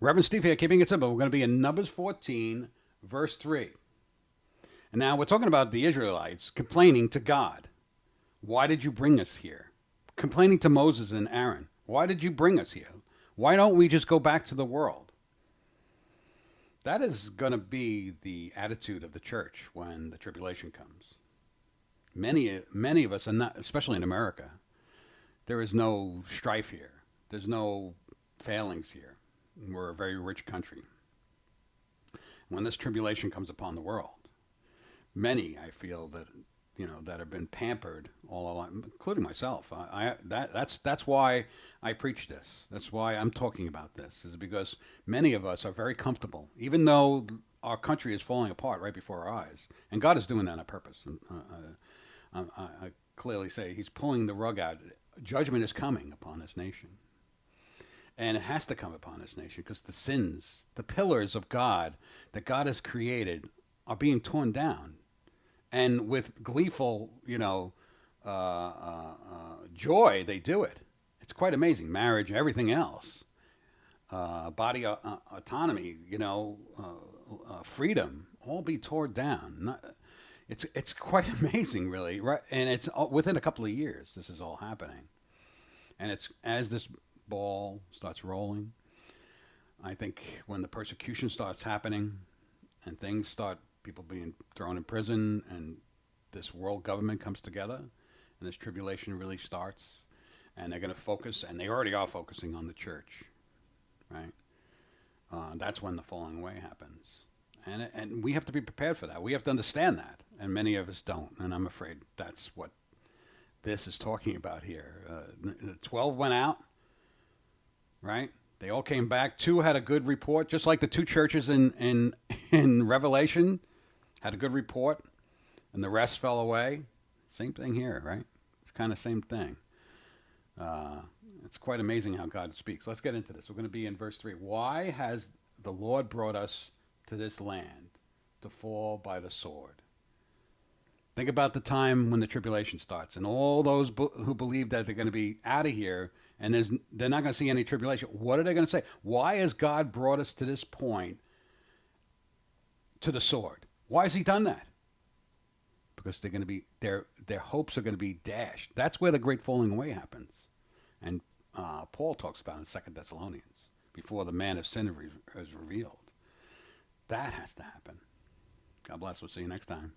Reverend Steve here, keeping it simple. We're going to be in Numbers 14, verse 3. And now we're talking about the Israelites complaining to God. Why did you bring us here? Complaining to Moses and Aaron. Why did you bring us here? Why don't we just go back to the world? That is going to be the attitude of the church when the tribulation comes. Many of us, and not, especially in America, there is no strife here. There's no failings here. We're a very rich country. When this tribulation comes upon the world, many, I feel, that have been pampered all along, including myself. That's why I preach this. That's why I'm talking about this, is because many of us are very comfortable, even though our country is falling apart right before our eyes, and God is doing that on purpose. I clearly say He's pulling the rug out. Judgment is coming upon this nation. And it has to come upon this nation because the sins, the pillars of God that God has created are being torn down. And with gleeful, joy, they do it. It's quite amazing. Marriage and everything else. Body autonomy, freedom, all be torn down. It's quite amazing, really. Right? And it's within a couple of years, this is all happening. And it's as this ball starts rolling, I think when the persecution starts happening and things start, people being thrown in prison and this world government comes together and this tribulation really starts, and they're going to focus, and they already are focusing on the church, right? That's when the falling away happens. And we have to be prepared for that. We have to understand that. And many of us don't. And I'm afraid that's what this is talking about here. The 12 went out, right? They all came back. 2 had a good report, just like the 2 churches in Revelation had a good report, and the rest fell away. Same thing here, right? It's kind of same thing. It's quite amazing how God speaks. Let's get into this. We're going to be in verse 3. Why has the Lord brought us to this land to fall by the sword? Think about the time when the tribulation starts, and all those who believe that they're going to be out of here, and they're not going to see any tribulation. What are they going to say? Why has God brought us to this point, to the sword? Why has He done that? Because they're going to be their hopes are going to be dashed. That's where the great falling away happens, and Paul talks about in 2 Thessalonians, before the man of sin is revealed. That has to happen. God bless. We'll see you next time.